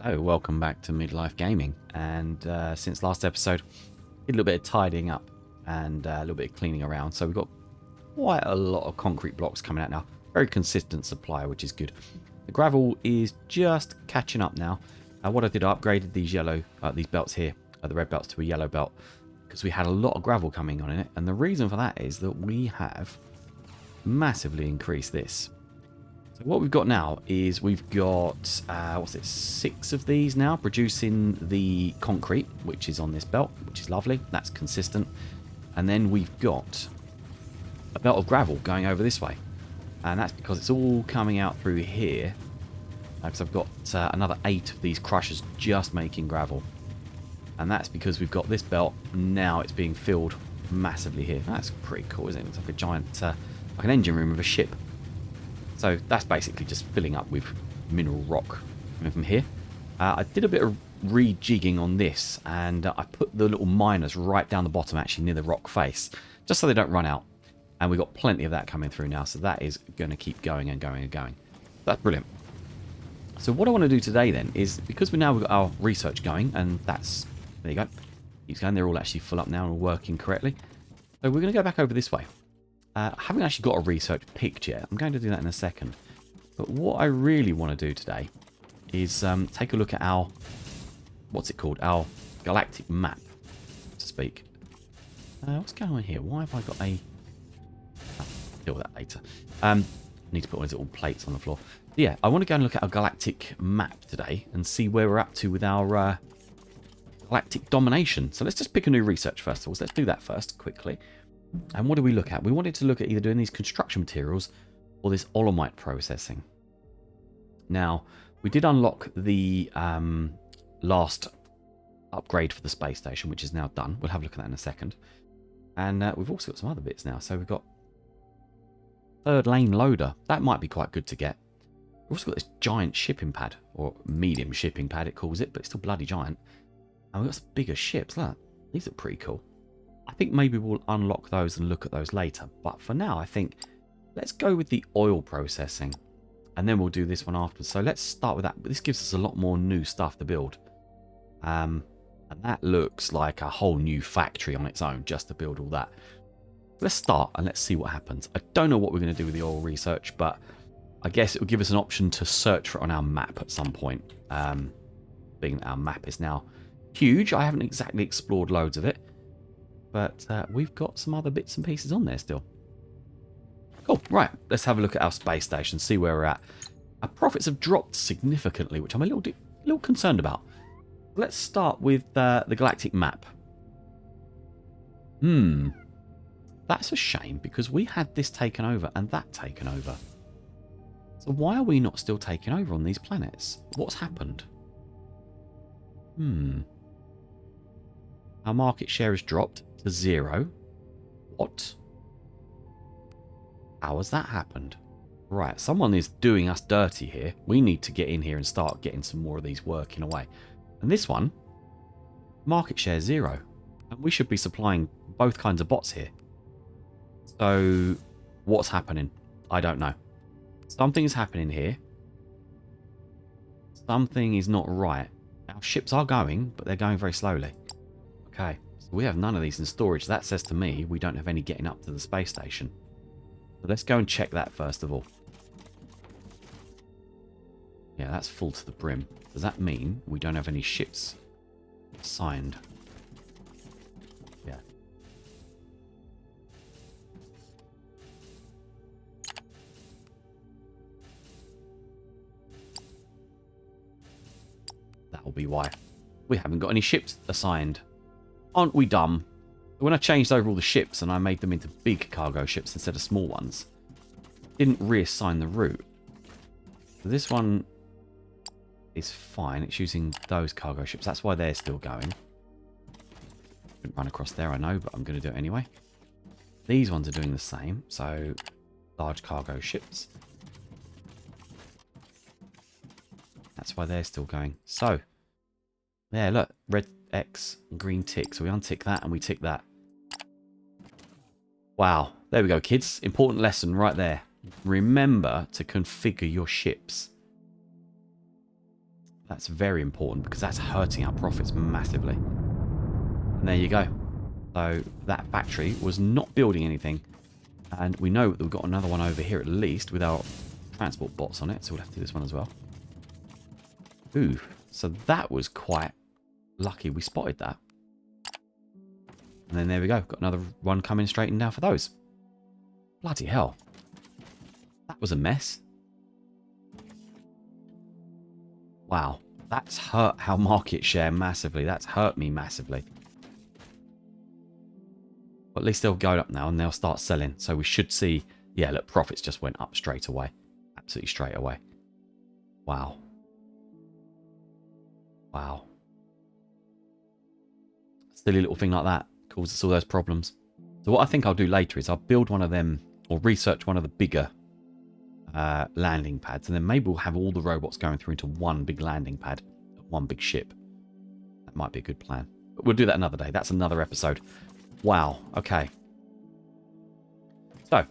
Hello, welcome back to Midlife Gaming. And since last episode, did a little bit of tidying up and a little bit of cleaning around. So we've got quite a lot of concrete blocks coming out now. Very consistent supply, which is good. The gravel is just catching up now. What I did, I upgraded these belts here, the red belts to a yellow belt, because we had a lot of gravel coming on in it. And the reason for that is that we have massively increased this. So what we've got now is we've got, 6 of these now producing the concrete, which is on this belt, which is lovely. That's consistent. And then we've got a belt of gravel going over this way. And that's because it's all coming out through here. Because I've got another 8 of these crushers just making gravel. And that's because we've got this belt. Now it's being filled massively here. That's pretty cool, isn't it? It's like a giant, like an engine room of a ship. So that's basically just filling up with mineral rock coming from here. I did a bit of rejigging on this, and I put the little miners right down the bottom, actually near the rock face, just so they don't run out. And we've got plenty of that coming through now, so that is going to keep going and going and going. That's brilliant. So what I want to do today then is, because we've got our research going, and that's, there you go, keeps going, they're all actually full up now and all working correctly. So we're going to go back over this way. I haven't actually got a research picked yet. I'm going to do that in a second. But what I really want to do today is take a look at our, what's it called? Our galactic map, so to speak. What's going on here? Why have I got a... I'll deal with that later. Need to put all these little plates on the floor. Yeah, I want to go and look at our galactic map today and see where we're up to with our galactic domination. So let's just pick a new research first of all. So let's do that first, quickly. And what do we look at? We wanted to look at either doing these construction materials or this OLUMITE processing. Now, we did unlock the last upgrade for the space station, which is now done. We'll have a look at that in a second. And we've also got some other bits now. So we've got third lane loader. That might be quite good to get. We've also got this giant shipping pad, or medium shipping pad it calls it, but it's still bloody giant. And we've got some bigger ships. Look, these are pretty cool. I think maybe we'll unlock those and look at those later. But for now, I think let's go with the oil processing. And then we'll do this one afterwards. So let's start with that. But this gives us a lot more new stuff to build. And that looks like a whole new factory on its own just to build all that. Let's start and let's see what happens. I don't know what we're going to do with the oil research, but I guess it will give us an option to search for it on our map at some point. Being that our map is now huge. I haven't exactly explored loads of it. But we've got some other bits and pieces on there still. Cool. Right. Let's have a look at our space station, see where we're at. Our profits have dropped significantly, which I'm a little concerned about. Let's start with the galactic map. That's a shame, because we had this taken over and that taken over. So why are we not still taking over on these planets? What's happened? Our market share has dropped to 0. What? How has that happened? Right, someone is doing us dirty here. We need to get in here and start getting some more of these working away. And this one, market share 0. And we should be supplying both kinds of bots here. So, what's happening? I don't know. Something is happening here. Something is not right. Our ships are going, but they're going very slowly. Okay, so we have none of these in storage. That says to me we don't have any getting up to the space station. So let's go and check that first of all. Yeah, that's full to the brim. Does that mean we don't have any ships assigned? Yeah. That'll be why. We haven't got any ships assigned. Aren't we dumb? When I changed over all the ships and I made them into big cargo ships instead of small ones, didn't reassign the route. So this one is fine. It's using those cargo ships. That's why they're still going. Couldn't run across there, I know, but I'm going to do it anyway. These ones are doing the same. So large cargo ships. That's why they're still going. So there, look, red X, green tick. So we untick that and we tick that. Wow. There we go, kids. Important lesson right there. Remember to configure your ships. That's very important because that's hurting our profits massively. And there you go. So that factory was not building anything. And we know that we've got another one over here at least with our transport bots on it. So we'll have to do this one as well. Ooh, so that was quite lucky we spotted that. And then there we go. Got another one coming straight in now for those. Bloody hell. That was a mess. Wow. That's hurt our market share massively. That's hurt me massively. But at least they'll go up now and they'll start selling. So we should see... Yeah, look, profits just went up straight away. Absolutely straight away. Wow. Wow. Silly little thing like that causes all those problems. So what I think I'll do later is I'll build one of them or research one of the bigger landing pads. And then maybe we'll have all the robots going through into one big landing pad. One big ship. That might be a good plan. But we'll do that another day. That's another episode. Wow. Okay. So,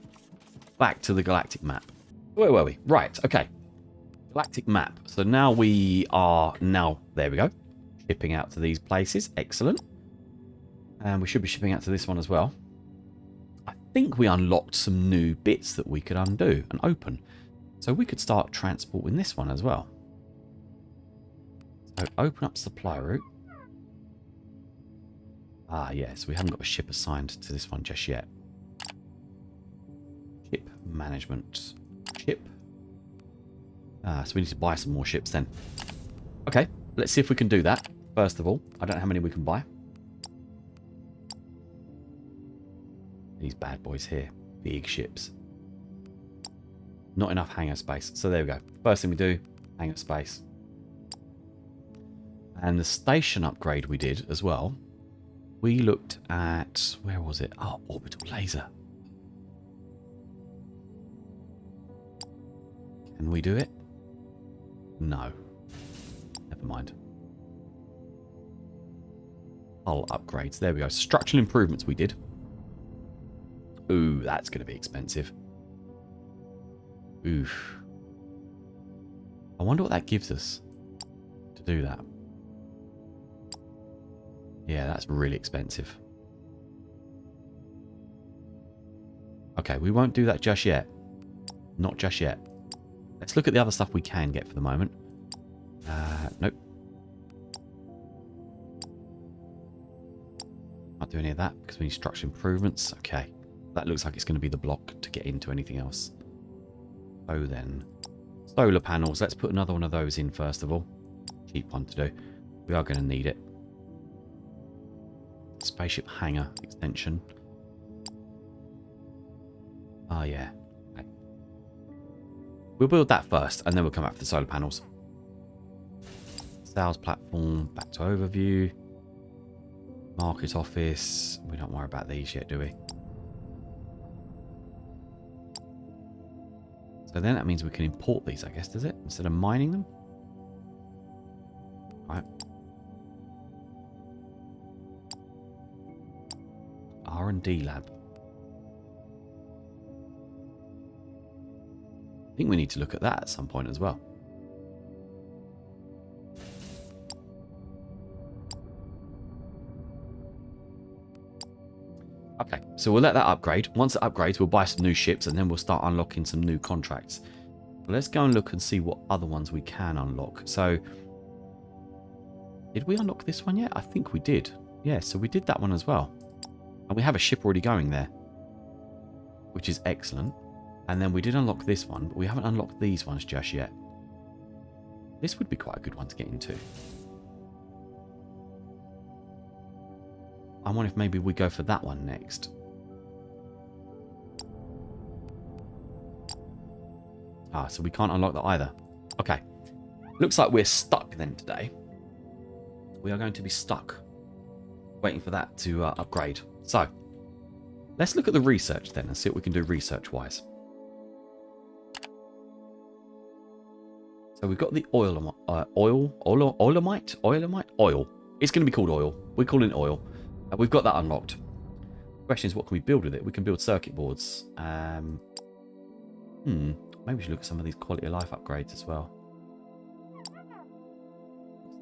back to the galactic map. Where were we? Right. Okay. Galactic map. So now we are... there we go. Shipping out to these places. Excellent. And we should be shipping out to this one as well. I think we unlocked some new bits that we could undo and open. So we could start transporting this one as well. So open up supply route. Ah, yes. We haven't got a ship assigned to this one just yet. Ship management. Ship. So we need to buy some more ships then. Okay. Let's see if we can do that. First of all, I don't know how many we can buy. These bad boys here. Big ships. Not enough hangar space. So there we go. First thing we do, hangar space. And the station upgrade we did as well. We looked at... Where was it? Oh, orbital laser. Can we do it? No. Never mind. Hull upgrades. There we go. Structural improvements we did. Ooh, that's going to be expensive. Oof. I wonder what that gives us to do that. Yeah, that's really expensive. Okay, we won't do that just yet. Not just yet. Let's look at the other stuff we can get for the moment. Nope. Not do any of that because we need structural improvements. Okay. That looks like it's going to be the block to get into anything else. So then, solar panels. Let's put another one of those in first of all. Cheap one to do. We are going to need it. Spaceship hangar extension. Oh, yeah. Okay. We'll build that first, and then we'll come back for the solar panels. Sales platform. Back to overview. Market office. We don't worry about these yet, do we? So then that means we can import these, I guess, does it? Instead of mining them? Right. R&D lab. I think we need to look at that at some point as well. Okay, so we'll let that upgrade. Once it upgrades, we'll buy some new ships and then we'll start unlocking some new contracts. But let's go and look and see what other ones we can unlock. So, did we unlock this one yet? I think we did. Yeah, so we did that one as well. And we have a ship already going there, which is excellent. And then we did unlock this one, but we haven't unlocked these ones just yet. This would be quite a good one to get into. I wonder if maybe we go for that one next. Ah, so we can't unlock that either. Okay. Looks like we're stuck then today. We are going to be stuck waiting for that to upgrade. So, let's look at the research then and see what we can do research-wise. So we've got the OLUMITE. Oil. It's going to be called oil. We're calling it oil. We've got that unlocked. The question is, what can we build with it? We can build circuit boards. Maybe we should look at some of these quality of life upgrades as well.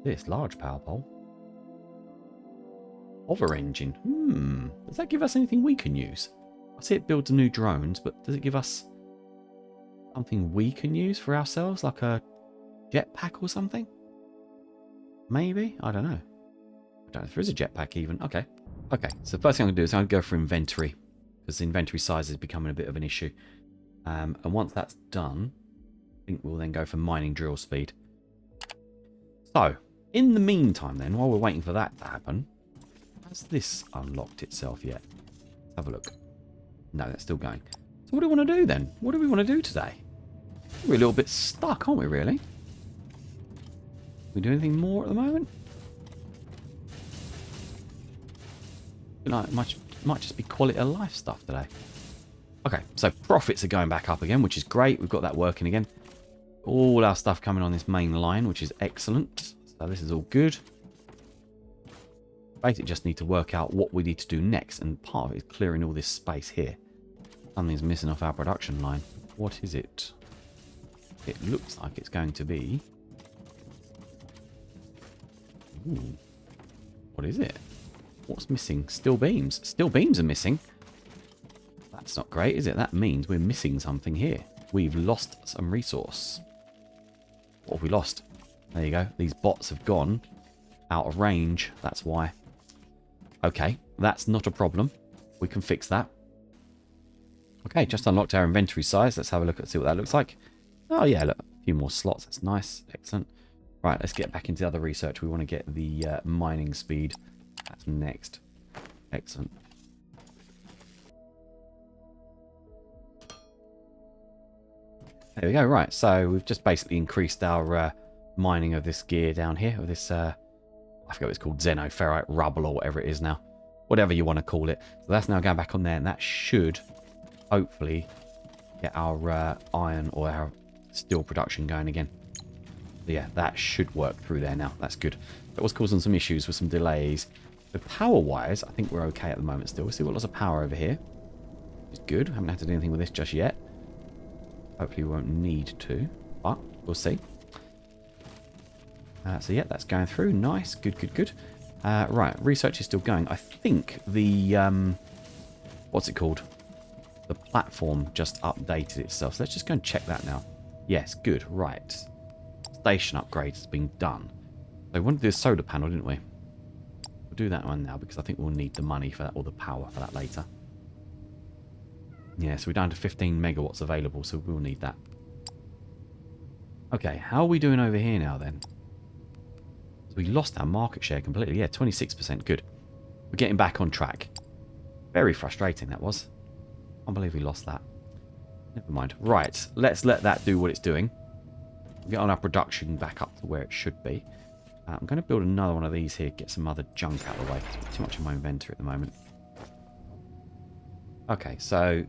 This large power pole. Hover engine. Does that give us anything we can use? I see it builds new drones, but does it give us something we can use for ourselves, like a jetpack or something? Maybe? I don't know. I don't know if there is a jetpack even. Okay. Okay, so the first thing I'm going to do is I'm going to go for inventory, because inventory size is becoming a bit of an issue. And once that's done, I think we'll then go for mining drill speed. So, in the meantime then, while we're waiting for that to happen, has this unlocked itself yet? Let's have a look. No, that's still going. So what do we want to do then? What do we want to do today? We're a little bit stuck, aren't we, really? We do anything more at the moment? Like, might just be quality of life stuff today. Okay, so profits are going back up again, which is great. We've got that working again. All our stuff coming on this main line, which is excellent. So this is all good. Basically just need to work out what we need to do next, and part of it is clearing all this space here. Something's missing off our production line. What is it? It looks like it's going to be... Ooh. What is it? What's missing? Steel beams. Steel beams are missing. That's not great, is it? That means we're missing something here. We've lost some resource. What have we lost? There you go. These bots have gone out of range. That's why. Okay, that's not a problem. We can fix that. Okay, just unlocked our inventory size. Let's have a look at see what that looks like. Oh yeah, look, a few more slots. That's nice. Excellent. Right, let's get back into the other research. We want to get the mining speed. That's next. Excellent. There we go. Right, so we've just basically increased our mining of this gear down here, of this, I forget what it's called, xenoferrite rubble or whatever it is now. Whatever you want to call it. So that's now going back on there, and that should hopefully get our iron or our steel production going again. So yeah, that should work through there now. That's good. That was causing some issues with some delays. So power-wise, I think we're okay at the moment still. We've still got lots of power over here. Which is good. Haven't had to do anything with this just yet. Hopefully we won't need to, but we'll see. So yeah, that's going through. Nice. Good, good, good. Right, research is still going. I think the, what's it called? The platform just updated itself. So let's just go and check that now. Yes, good. Right. Station upgrade has been done. So we wanted to do a solar panel, didn't we? We'll do that one now because I think we'll need the money for that, or the power for that later. Yeah, so we're down to 15 megawatts available, so we'll need that. Okay, how are we doing over here now then? So we lost our market share completely. Yeah, 26%. Good. We're getting back on track. Very frustrating that was. I can't believe we lost that. Never mind. Right, let's let that do what it's doing. We'll get on our production back up to where it should be. I'm going to build another one of these here, get some other junk out of the way. There's too much in my inventory at the moment. Okay, so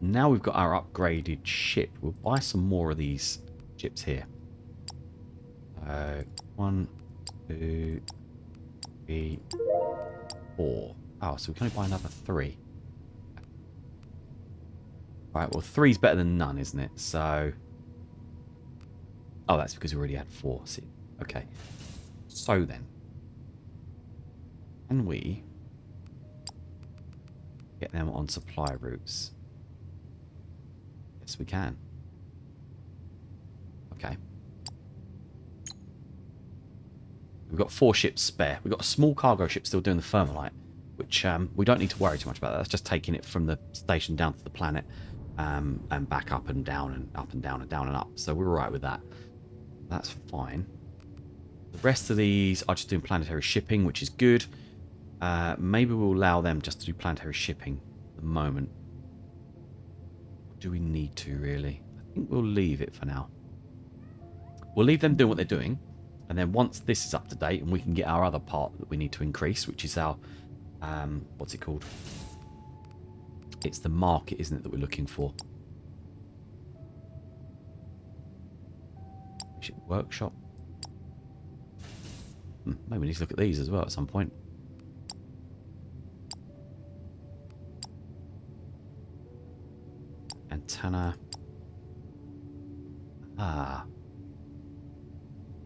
now we've got our upgraded ship. We'll buy some more of these ships here. 1, 2, 3, 4. Oh, so we can only buy another 3. Right, well, 3's better than none, isn't it? So... Oh, that's because we already had 4. See? Okay. So then. Can we get them on supply routes? Yes, we can. Okay. We've got 4 ships spare. We've got a small cargo ship still doing the thermalite, which we don't need to worry too much about that. That's just taking it from the station down to the planet and back up and down and up and down and down and up. So we're all right with that. That's fine. The rest of these are just doing planetary shipping, which is good. Maybe we'll allow them just to do planetary shipping at the moment. Do we need to, really? I think we'll leave it for now. We'll leave them doing what they're doing. And then once this is up to date and we can get our other part that we need to increase, which is our... what's it called? It's the market, isn't it, that we're looking for? Workshop. Maybe we need to look at these as well at some point. Antenna. Ah.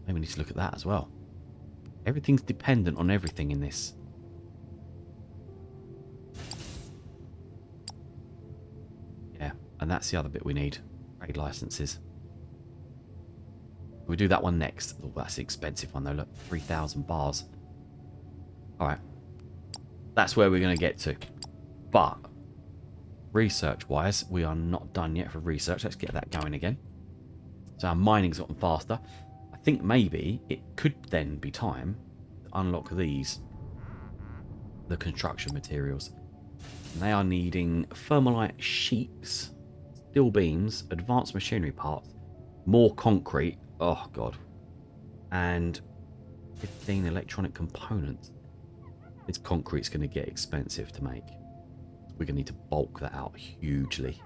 Maybe we need to look at that as well. Everything's dependent on everything in this. Yeah, and that's the other bit we need. Trade licenses. We do that one next. Oh, that's the expensive one though. Look, 3,000 bars. Alright. That's where we're going to get to. But, research-wise, we are not done yet for research. Let's get that going again. So our mining's gotten faster. I think maybe it could then be time to unlock these. The construction materials. And they are needing thermalite sheets, steel beams, advanced machinery parts, more concrete. Oh, God. And 15 electronic components. This concrete's going to get expensive to make. We're going to need to bulk that out hugely.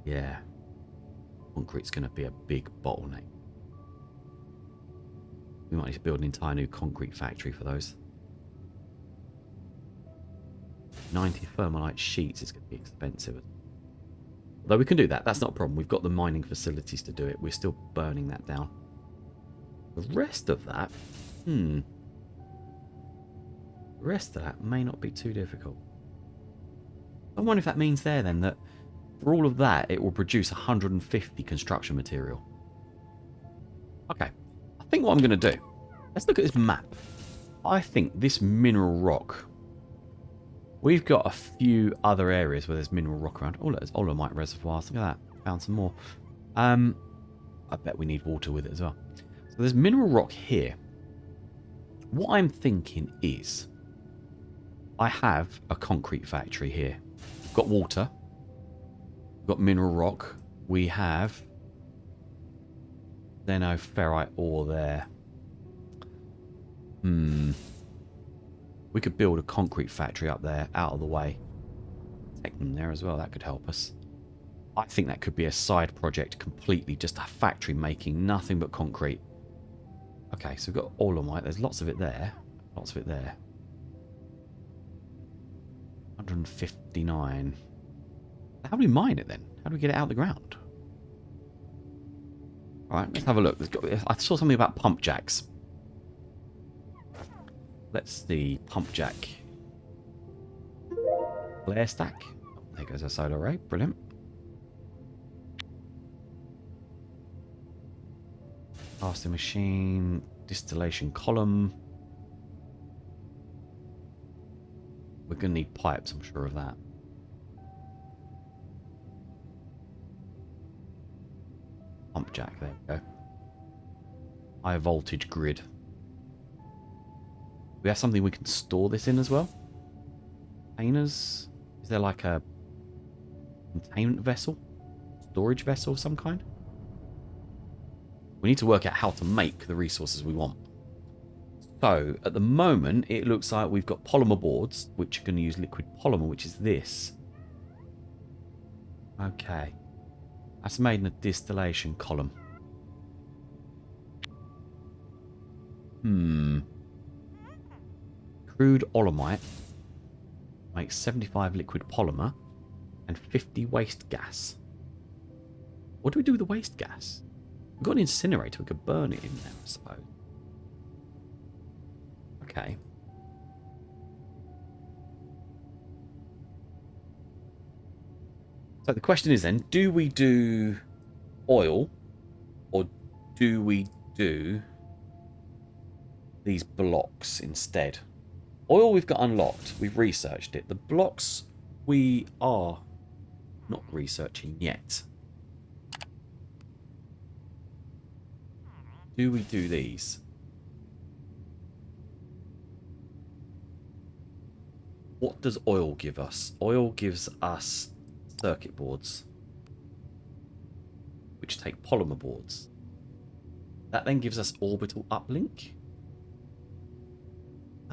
Yeah. Concrete's going to be a big bottleneck. We might need to build an entire new concrete factory for those. 90 thermalite sheets is going to be expensive. Though we can do that. That's not a problem. We've got the mining facilities to do it. We're still burning that down. The rest of that... The rest of that may not be too difficult. I wonder if that means there then that for all of that it will produce 150 construction material. Okay. I think what I'm going to do... Let's look at this map. I think this mineral rock... We've got a few other areas where there's mineral rock around. Oh, look, there's OLUMITE reservoirs. Look at that. Found some more. I bet we need water with it as well. So there's mineral rock here. What I'm thinking is... I have a concrete factory here. We've got water. We've got mineral rock. We have... ferrite ore there. We could build a concrete factory up there, out of the way. Take them there as well, that could help us. I think that could be a side project completely, just a factory making nothing but concrete. Okay, so we've got OLUMITE, there's lots of it there. Lots of it there. 159. How do we mine it then? How do we get it out of the ground? Alright, let's have a look. I saw something about pump jacks. Let's see, pump jack. Flare stack. Oh, there goes our solar array. Brilliant. Casting machine. Distillation column. We're going to need pipes, I'm sure of that. Pump jack, there we go. High voltage grid. We have something we can store this in as well. Containers. Is there like a containment vessel? Storage vessel of some kind? We need to work out how to make the resources we want. So, at the moment, it looks like we've got polymer boards, which are going to use liquid polymer, which is this. Okay. That's made in a distillation column. Crude OLUMITE makes 75 liquid polymer and 50 waste gas. What do we do with the waste gas? We've got an incinerator. We could burn it in there, I suppose. Okay. So the question is then, do we do oil or do we do these blocks instead? Oil we've got unlocked. We've researched it. The blocks we are not researching yet. Do we do these? What does oil give us? Oil gives us circuit boards, which take polymer boards. That then gives us orbital uplink.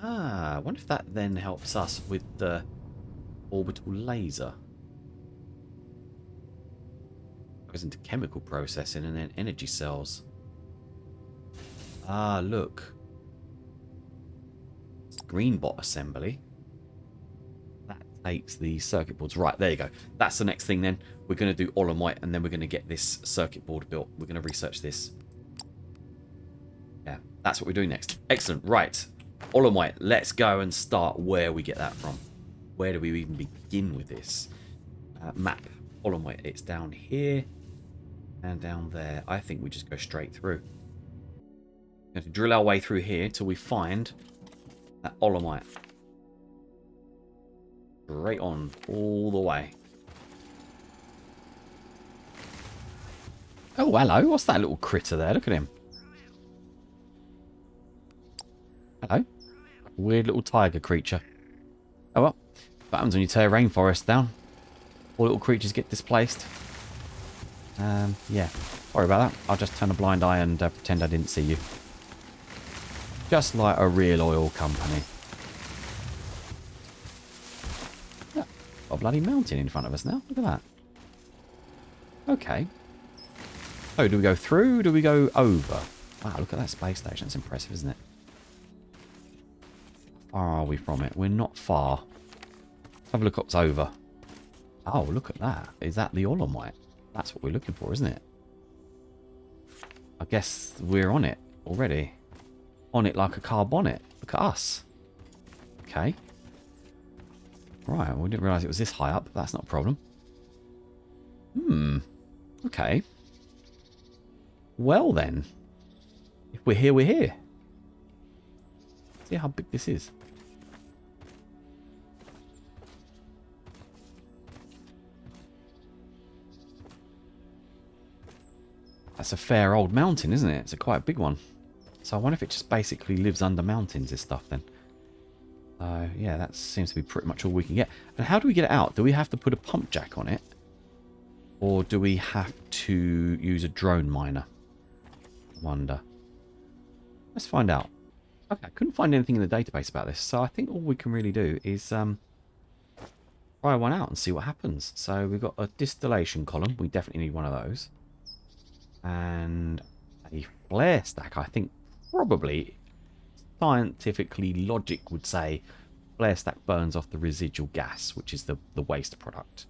I wonder if that then helps us with the orbital laser. Goes into chemical processing and then energy cells. Look. Green bot assembly. That takes the circuit boards. Right, there you go. That's the next thing then. We're going to do OLUMITE and then we're going to get this circuit board built. We're going to research this. Yeah, That's what we're doing next. Excellent. Right. OLUMITE. Let's go and start where we get that from. Where do we even begin with this? Map. OLUMITE. It's down here and down there. I think we just go straight through. We have to drill our way through here until we find that OLUMITE. Straight on. All the way. Oh, hello. What's that little critter there? Look at him. Hello. Weird little tiger creature. Oh well. What happens when you tear rainforest down? All little creatures get displaced. Yeah. Sorry about that. I'll just turn a blind eye and pretend I didn't see you. Just like a real oil company. Yeah. Got a bloody mountain in front of us now. Look at that. Okay. Oh, do we go through? Do we go over? Wow, look at that space station. That's impressive, isn't it? How far are we from it? We're not far. Let's have a look what's over. Oh, look at that. Is that the OLUMITE? That's what we're looking for, isn't it? I guess we're on it already. On it like a car bonnet. Look at us. Okay. Right, well, we didn't realise it was this high up. That's not a problem. Okay. Well then. If we're here, we're here. See how big this is. That's a fair old mountain, isn't it? It's a quite big one. So I wonder if it just basically lives under mountains, this stuff, then. Yeah, that seems to be pretty much all we can get. And how do we get it out? Do we have to put a pump jack on it? Or do we have to use a drone miner? I wonder. Let's find out. Okay, I couldn't find anything in the database about this. So I think all we can really do is try one out and see what happens. So we've got a distillation column. We definitely need one of those. And a flare stack. I think probably scientifically logic would say flare stack burns off the residual gas, which is the waste product.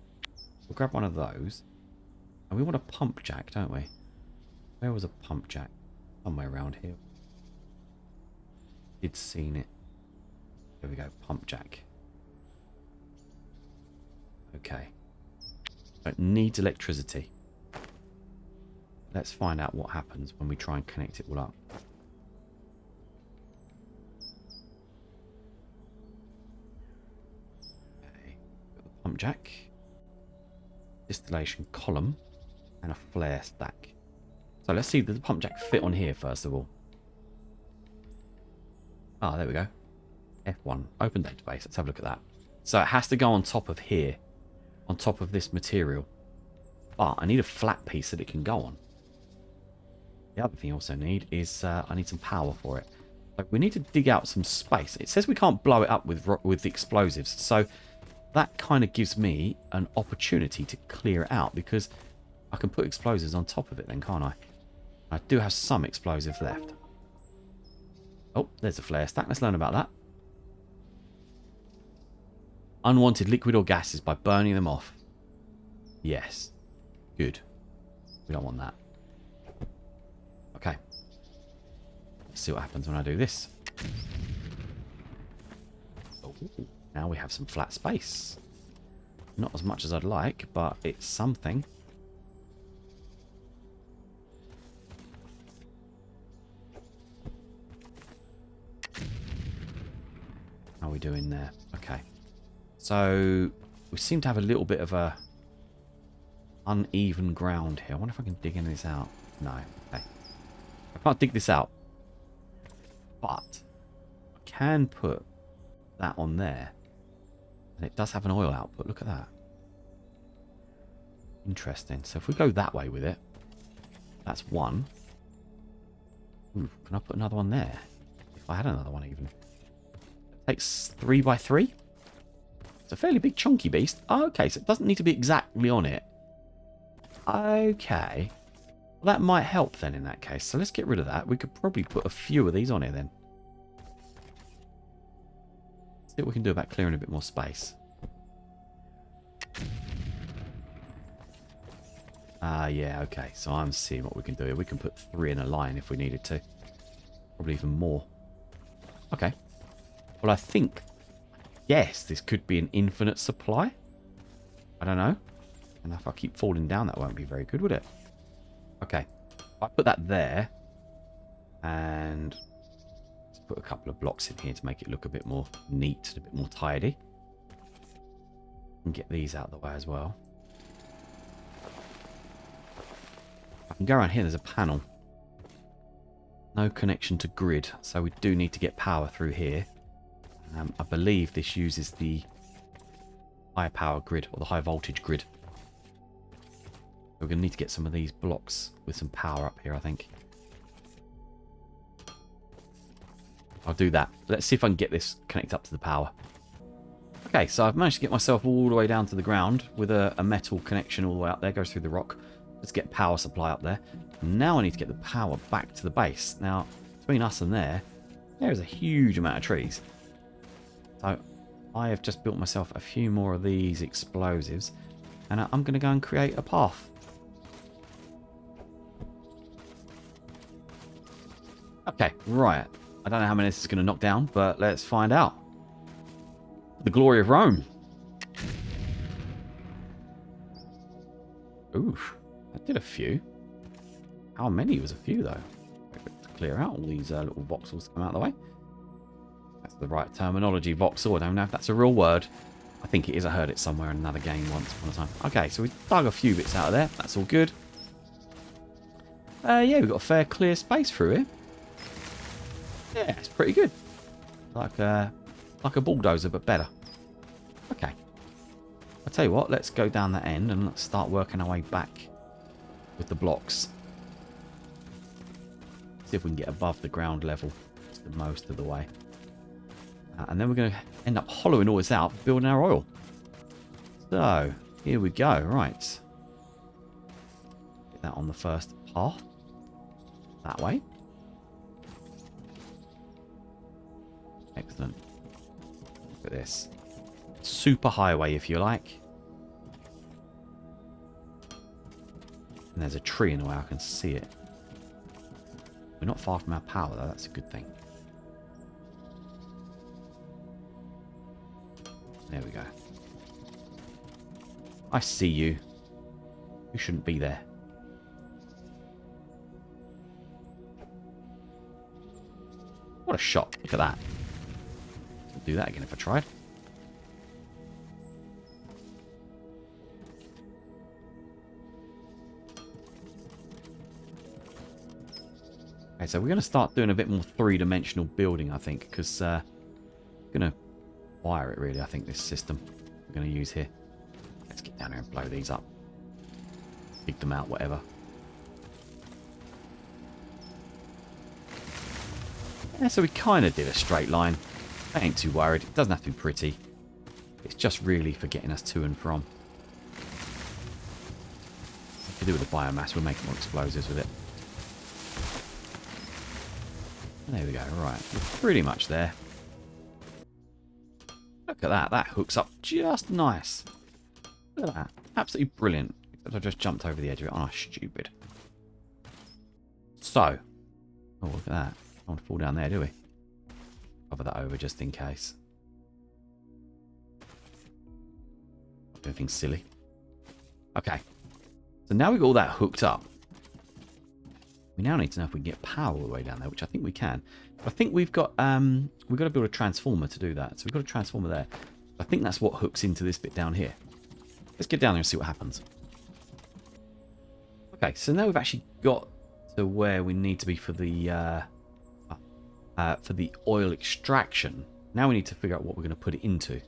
We'll grab one of those. And we want a pump jack, don't we? Where was a pump jack? Somewhere around here. Did seen it. There we go, pump jack. Okay. So it needs electricity. Let's find out what happens when we try and connect it all up. Okay. Got the pump jack. Distillation column. And a flare stack. So let's see, does the pump jack fit on here first of all? Ah, there we go. F1. Open database. Let's have a look at that. So it has to go on top of here. On top of this material. But I need a flat piece that it can go on. The other thing I also need is I need some power for it. So we need to dig out some space. It says we can't blow it up with explosives. So that kind of gives me an opportunity to clear it out. Because I can put explosives on top of it then, can't I? I do have some explosives left. Oh, there's a flare stack. Let's learn about that. Unwanted liquid or gases by burning them off. Yes. Good. We don't want that. Okay. Let's see what happens when I do this. Oh, now we have some flat space. Not as much as I'd like, but it's something. How are we doing there? Okay. So we seem to have a little bit of a uneven ground here. I wonder if I can dig any of this out. No. Okay. I can't dig this out. But I can put that on there. And it does have an oil output. Look at that. Interesting. So if we go that way with it, that's one. Ooh, can I put another one there? If I had another one even. Takes 3 by 3. It's a fairly big chunky beast. Oh, okay, so it doesn't need to be exactly on it. Okay. Well, that might help then in that case. So let's get rid of that. We could probably put a few of these on here then. See what we can do about clearing a bit more space. Yeah, okay. So I'm seeing what we can do here. We can put 3 in a line if we needed to. Probably even more. Okay. Well, I think... Yes, this could be an infinite supply. I don't know. And if I keep falling down, that won't be very good, would it? Okay. If I put that there. And... let's put a couple of blocks in here to make it look a bit more neat, a bit more tidy. And get these out of the way as well. I can go around here, there's a panel. No connection to grid, so we do need to get power through here. I believe this uses the high power grid, or the high voltage grid. We're going to need to get some of these blocks with some power up here, I think. I'll do that. Let's see if I can get this connected up to the power. Okay, so I've managed to get myself all the way down to the ground with a metal connection all the way up there. Goes through the rock. Let's get power supply up there. Now I need to get the power back to the base. Now, between us and there is a huge amount of trees. So I have just built myself a few more of these explosives. And I'm going to go and create a path. Okay, right. I don't know how many this is going to knock down, but let's find out. The glory of Rome. Oof. That did a few. How many was a few, though? To clear out all these little voxels to come out of the way. That's the right terminology, voxel. I don't know if that's a real word. I think it is. I heard it somewhere in another game once upon a time. Okay, so we dug a few bits out of there. That's all good. Yeah, we've got a fair clear space through here. Yeah, it's pretty good. Like a bulldozer, but better. Okay. I'll tell you what, let's go down that end and let's start working our way back with the blocks. See if we can get above the ground level just the most of the way. And then we're going to end up hollowing all this out, building our oil. So, here we go. Right. Get that on the first path. That way. Excellent. Look at this. Super highway, if you like. And there's a tree in the way, I can see it. We're not far from our power, though. That's a good thing. There we go. I see you. You shouldn't be there. What a shot. Look at that. I'd do that again if I tried. Okay, so we're going to start doing a bit more three-dimensional building, I think, because we're going to wire it, really, I think, this system we're going to use here. Let's get down here and blow these up. Dig them out, whatever. Yeah, so we kind of did a straight line. I ain't too worried. It doesn't have to be pretty. It's just really for getting us to and from. What to do with the biomass, we'll make more explosives with it. There we go, right. We're pretty much there. Look at that. That hooks up just nice. Look at that. Absolutely brilliant. Except I just jumped over the edge of it. Oh, stupid. So. Oh, look at that. Don't want to fall down there, do we? Cover that over just in case. Not doing anything silly. Okay. So now we've got all that hooked up. We now need to know if we can get power all the way down there, which I think we can. But I think we've got to build a transformer to do that. So we've got a transformer there. I think that's what hooks into this bit down here. Let's get down there and see what happens. Okay, so now we've actually got to where we need to be for the oil extraction. Now we need to figure out what we're going to put it into.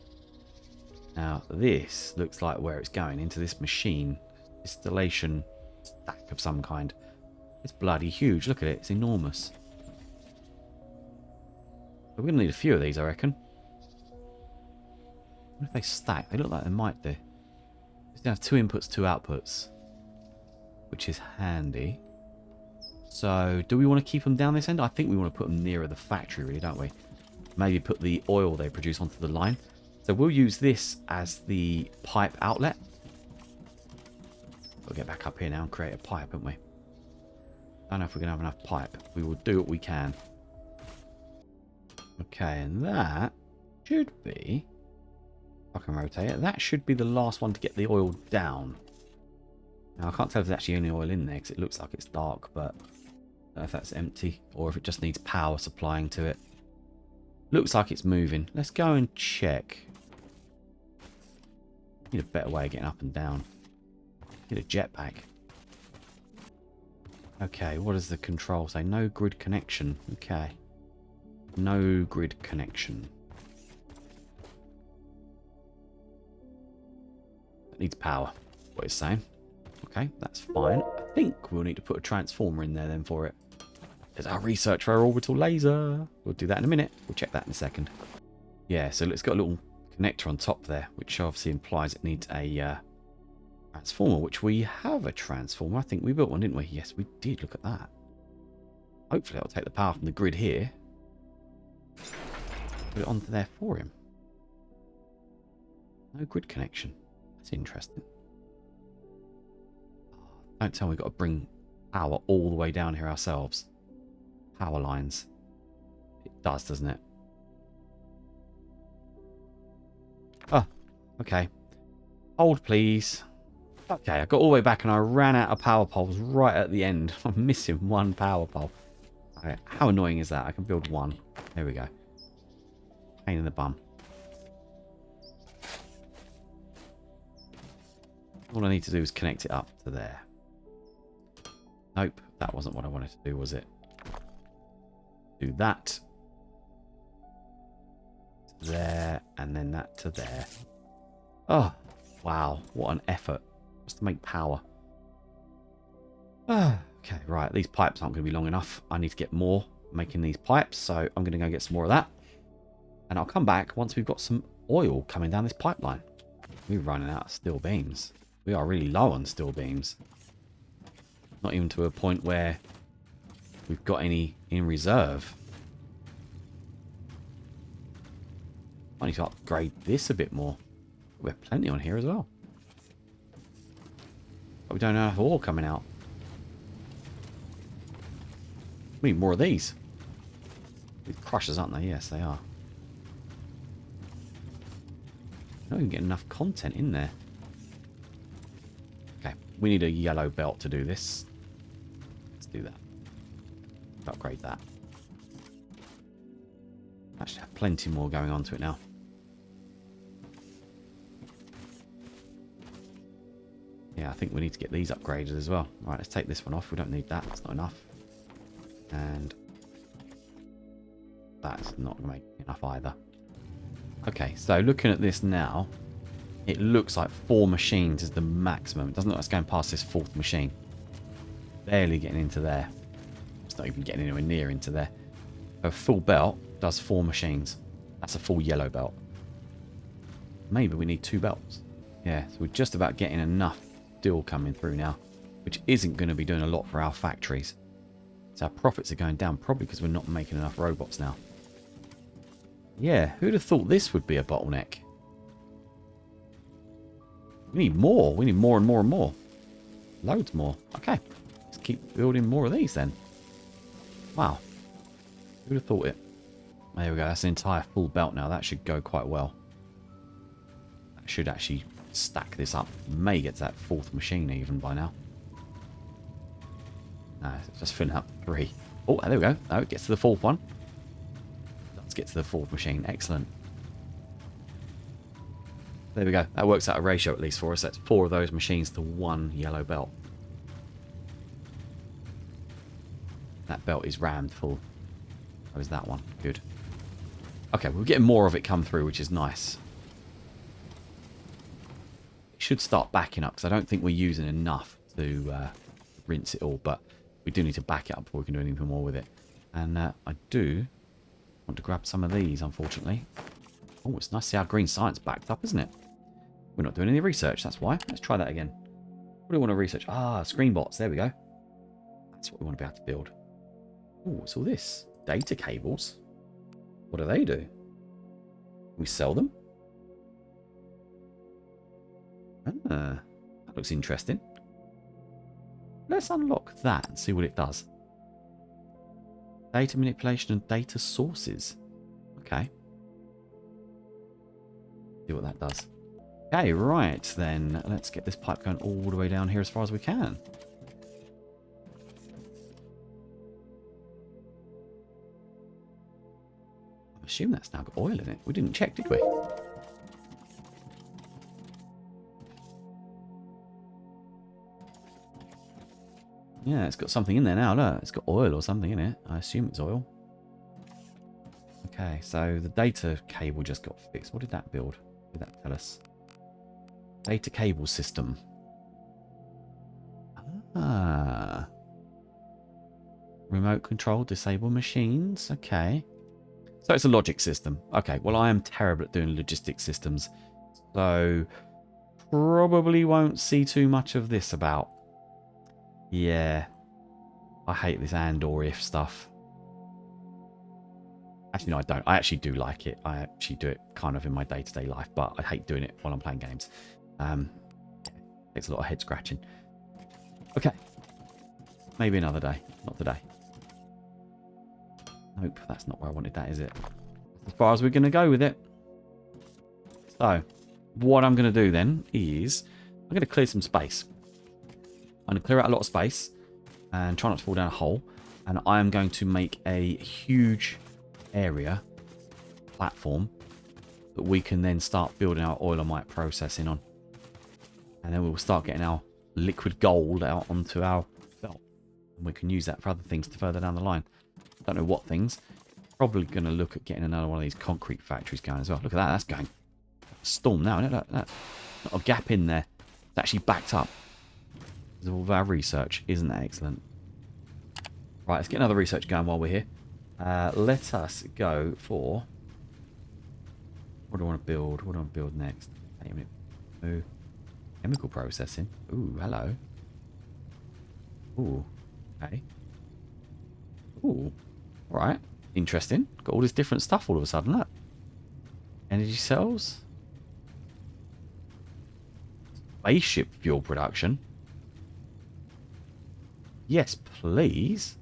Now this looks like where it's going, into this machine. Distillation stack of some kind. It's bloody huge. Look at it. It's enormous. We're going to need a few of these, I reckon. What if they stack? They look like they might do. They have 2 inputs, 2 outputs. Which is handy. So, do we want to keep them down this end? I think we want to put them nearer the factory, really, don't we? Maybe put the oil they produce onto the line. So we'll use this as the pipe outlet. We'll get back up here now and create a pipe, haven't we? I don't know if we're going to have enough pipe. We will do what we can. Okay, and that should be... I can rotate it. That should be the last one to get the oil down. Now, I can't tell if there's actually any oil in there because it looks like it's dark, but I don't know if that's empty or if it just needs power supplying to it. Looks like it's moving. Let's go and check. Need a better way of getting up and down. Need a jetpack. Okay, what does the control say? No grid connection. Okay. No grid connection. It needs power, what it's saying. Okay, that's fine. I think we'll need to put a transformer in there then for it. There's our research for our orbital laser. We'll do that in a minute. We'll check that in a second. Yeah, so it's got a little connector on top there, which obviously implies it needs a transformer, which we have a transformer. I think we built one, didn't we? Yes, we did. Look at that. Hopefully that'll take the power from the grid here. Put it onto there for him. No grid connection. That's interesting. Don't tell me we've got to bring power all the way down here ourselves. Power lines. It does, doesn't it? Oh, okay. Hold, please. Okay, I got all the way back and I ran out of power poles right at the end. I'm missing one power pole. Okay, how annoying is that? I can build one. There we go. Pain in the bum. All I need to do is connect it up to there. Nope, that wasn't what I wanted to do, was it? Do that. To there, and then that to there. Oh, wow. What an effort. Just to make power. Okay, right. These pipes aren't going to be long enough. I need to get more making these pipes, so I'm going to go get some more of that. And I'll come back once we've got some oil coming down this pipeline. We're running out of steel beams. We are really low on steel beams. Not even to a point where we've got any in reserve. I need to upgrade this a bit more. We have plenty on here as well. But we don't have ore coming out. We need more of these. These crushers, aren't they? Yes, they are. Not even getting enough content in there. Okay, we need a yellow belt to do this. Let's do that. Upgrade that. Actually have plenty more going on to it now. Yeah, I think we need to get these upgraded as well. Right, let's take this one off. We don't need that. It's not enough. And that's not going to make enough either. Okay, so looking at this now, it looks like 4 machines is the maximum. It doesn't look like it's going past this 4th machine. Barely getting into there. It's not even getting anywhere near into there. A full belt does 4 machines. That's a full yellow belt. Maybe we need 2 belts. Yeah, so we're just about getting enough steel coming through now, which isn't going to be doing a lot for our factories. So our profits are going down, probably because we're not making enough robots now. Yeah, who'd have thought this would be a bottleneck? We need more. We need more and more and more. Loads more. Okay, let's keep building more of these then. Wow. Who'd have thought it? There we go. That's an entire full belt now. That should go quite well. That should actually stack this up. May get to that 4th machine even by now. No, it's just filling up 3. Oh, there we go. Oh, it gets to the 4th one. Let's get to the 4th machine. Excellent. There we go. That works out a ratio at least for us. That's 4 of those machines to 1 yellow belt. That belt is rammed full. Oh, is that one? Good. Okay, we're getting more of it come through, which is nice. It should start backing up, because I don't think we're using enough to rinse it all, but we do need to back it up before we can do anything more with it. And I do want to grab some of these, unfortunately. Oh, it's nice to see our green science backed up, isn't it? We're not doing any research, that's why. Let's try that again. What do we want to research? Ah, screen bots. There we go. That's what we want to be able to build. Oh, what's all this? Data cables. What do they do? Can we sell them? Ah, that looks interesting. Let's unlock that and see what it does. Data manipulation and data sources. Okay. Okay. See what that does. Okay, right then. Let's get this pipe going all the way down here as far as we can. I assume that's now got oil in it. We didn't check, did we? Yeah, it's got something in there now. Look, it's got oil or something in it. I assume it's oil. Okay, so the data cable just got fixed. What did that build? What did that tell us? Data cable system. Ah. Remote control, disable machines. Okay. So it's a logic system. Okay, well I am terrible at doing logistics systems. So probably won't see too much of this about. Yeah. I hate this and or if stuff. Actually, no, I don't. I actually do like it. I actually do it kind of in my day-to-day life, but I hate doing it while I'm playing games. Takes a lot of head scratching. Okay. Maybe another day. Not today. Nope, that's not where I wanted that, is it? As far as we're going to go with it. So, what I'm going to do then is I'm going to clear some space. I'm going to clear out a lot of space and try not to fall down a hole. And I am going to make a huge area platform that we can then start building our OLUMITE processing on. And then we'll start getting our liquid gold out onto our belt. And we can use that for other things to further down the line. Don't know what things. Probably going to look at getting another one of these concrete factories going as well. Look at that. That's going storm now, isn't it? Look, not a gap in there. It's actually backed up. Because of all of our research. Isn't that excellent? Right, let's get another research going while we're here. Let us go for... What do I want to build? What do I want to build next? Wait a minute. Ooh. Chemical processing. Ooh, hello. Ooh. Okay. Ooh. Alright. Interesting. Got all this different stuff all of a sudden. Look. Energy cells. Spaceship fuel production. Yes, please.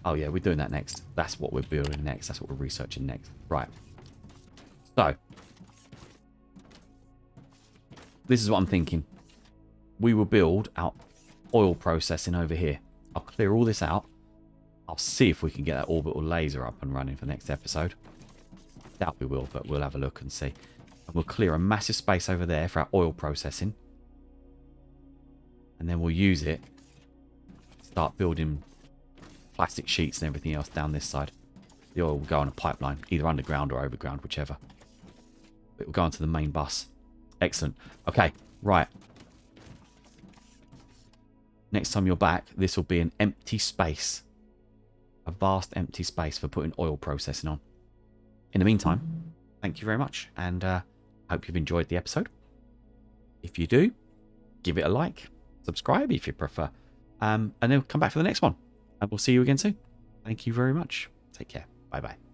Oh yeah, we're doing that next. That's what we're building next. That's what we're researching next. Right. So. This is what I'm thinking. We will build our oil processing over here. I'll clear all this out. I'll see if we can get that orbital laser up and running for the next episode. Doubt we will, but we'll have a look and see. And we'll clear a massive space over there for our oil processing. And then we'll use it. Start building plastic sheets and everything else down this side. The oil will go on a pipeline, either underground or overground, whichever. It will go onto the main bus. Excellent. Okay, right. Next time you're back, this will be an empty space. A vast empty space for putting oil processing on. In the meantime, thank you very much, and hope you've enjoyed the episode. If you do, give it a like, subscribe if you prefer, and then come back for the next one. And we'll see you again soon. Thank you very much. Take care. Bye-bye.